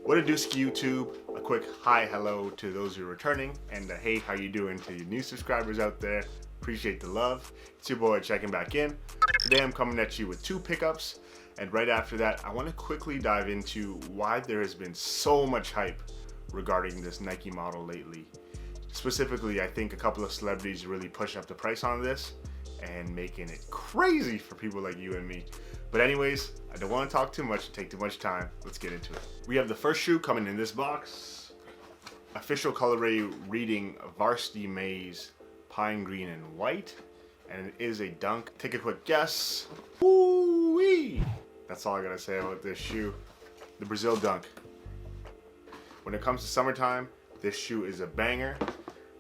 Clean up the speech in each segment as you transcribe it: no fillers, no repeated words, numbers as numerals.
What it do, ski YouTube? A quick hi, hello to those who are returning, and hey, how you doing to you new subscribers out there? Appreciate the love. It's your boy checking back in. Today I'm coming at you with two pickups, and right after that, I want to quickly dive into why there has been so much hype regarding this Nike model lately. Specifically, I think a couple of celebrities really pushing up the price on this and making it crazy for people like you and me. But anyways, I don't want to talk too much and take too much time. Let's get into it. We have the first shoe coming in this box. Official colorway reading Varsity Maze Pine Green and White. And it is a dunk. Take a quick guess. Woo-wee! That's all I gotta say about this shoe. The Brazil Dunk. When it comes to summertime, this shoe is a banger.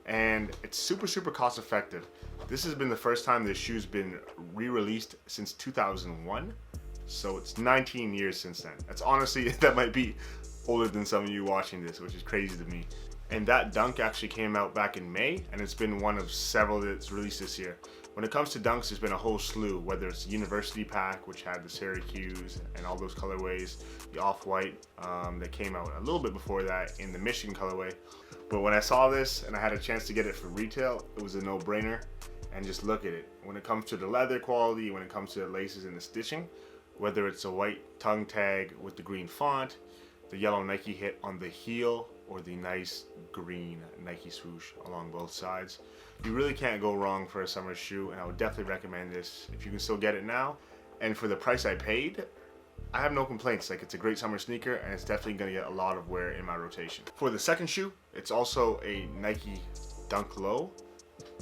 And it's super cost effective. This has been the first time this shoe's been re-released since 2001. So it's 19 years since then. That's honestly, that might be older than some of you watching this, which is crazy to me. And that dunk actually came out back in May, and it's been one of several that's released this year. When it comes to dunks, there's been a whole slew, whether it's the University Pack, which had the Syracuse and all those colorways, the Off-White that came out a little bit before that in the Michigan colorway. But when I saw this and I had a chance to get it for retail, it was a no-brainer. And just look at it. When it comes to the leather quality, when it comes to the laces and the stitching, whether it's a white tongue tag with the green font, the yellow Nike hit on the heel, or the nice green Nike swoosh along both sides, you really can't go wrong for a summer shoe, and I would definitely recommend this if you can still get it now. And for the price I paid, I have no complaints. Like, it's a great summer sneaker, and it's definitely gonna get a lot of wear in my rotation. For the second shoe, it's also a Nike Dunk Low,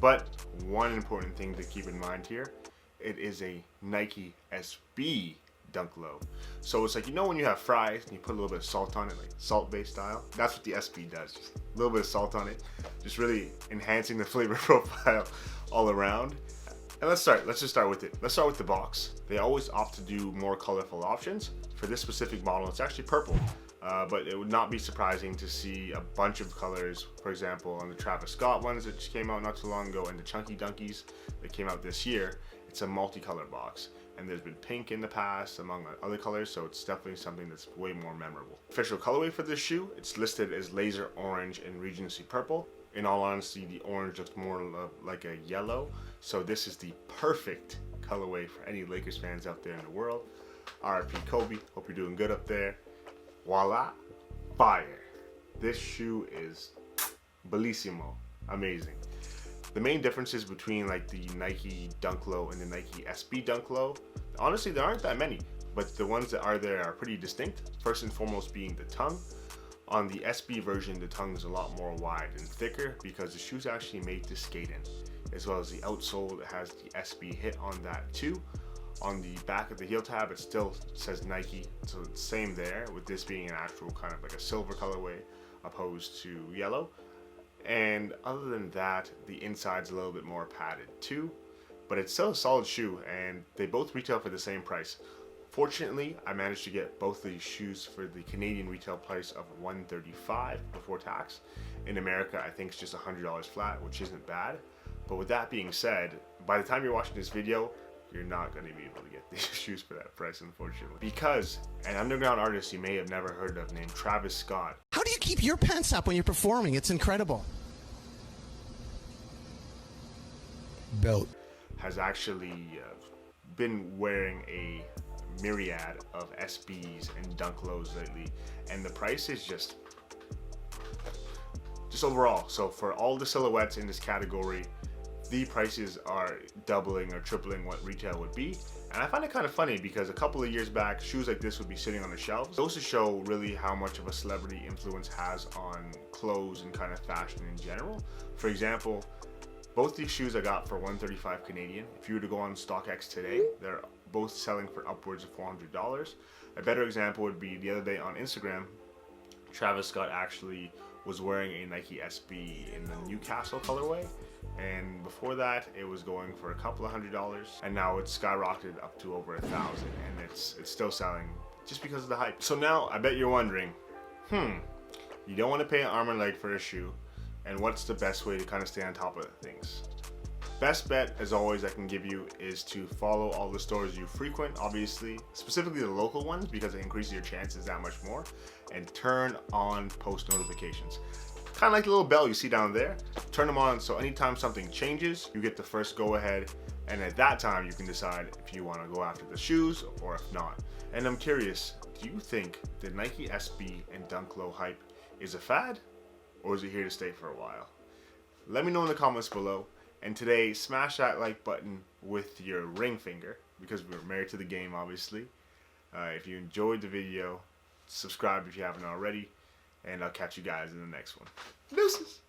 but one important thing to keep in mind here, it is a Nike SB Dunk Low. So it's like, you know when you have fries and you put a little bit of salt on it, like salt-based style? That's what the SB does. Just a little bit of salt on it, just really enhancing the flavor profile all around. And let's just start with it. Let's start with the box. They always opt to do more colorful options. For this specific model, it's actually purple. But it would not be surprising to see a bunch of colors, for example, on the Travis Scott ones that just came out not too long ago, and the Chunky Dunkies that came out this year. It's a multicolor box, and there's been pink in the past among other colors, so it's definitely something that's way more memorable. Official colorway for this shoe, it's listed as Laser Orange and Regency Purple. In all honesty, the orange looks more like a yellow, so this is the perfect colorway for any Lakers fans out there in the world. RIP Kobe, hope you're doing good up there. Voila, fire. This shoe is bellissimo, amazing. The main differences between like the Nike Dunk Low and the Nike SB Dunk Low, honestly there aren't that many, but the ones that are there are pretty distinct. First and foremost being the tongue. On the SB version, the tongue is a lot more wide and thicker because the shoe's actually made to skate in, as well as the outsole that has the SB hit on that too. On the back of the heel tab, it still says Nike, so it's same there, with this being an actual kind of like a silver colorway opposed to yellow. And other than that, the inside's a little bit more padded too, but it's still a solid shoe, and they both retail for the same price. Fortunately, I managed to get both of these shoes for the Canadian retail price of $135 before tax. In America, I think it's just $100 flat, which isn't bad. But with that being said, by the time you're watching this video, you're not going to be able to get these shoes for that price, unfortunately. Because an underground artist you may have never heard of named Travis Scott. How do you keep your pants up when you're performing? It's incredible. Belt. Has actually been wearing a myriad of SBs and Dunk Lows lately. And the price is just overall. So for all the silhouettes in this category, the prices are doubling or tripling what retail would be. And I find it kind of funny because a couple of years back, shoes like this would be sitting on the shelves. It goes to show really how much of a celebrity influence has on clothes and kind of fashion in general. For example, both these shoes I got for $135 Canadian. If you were to go on StockX today, they're both selling for upwards of $400. A better example would be the other day on Instagram, Travis Scott actually was wearing a Nike SB in the Newcastle colorway, and before that it was going for a couple of $100s, and now it's skyrocketed up to over $1,000, and it's still selling just because of the hype. So now I bet you're wondering, you don't want to pay an arm and leg for a shoe, and what's the best way to kind of stay on top of things? best bet, as always, I can give you is to follow all the stores you frequent, obviously, specifically the local ones, because it increases your chances that much more, and turn on post notifications. Kind of like the little bell you see down there. Turn them on so anytime something changes, you get the first go ahead, and at that time you can decide if you want to go after the shoes or if not. And I'm curious, do you think the Nike SB and Dunk Low hype is a fad, or is it here to stay for a while? Let me know in the comments below. And today, smash that like button with your ring finger, because we're married to the game, obviously. If you enjoyed the video, subscribe if you haven't already, and I'll catch you guys in the next one. Deuces!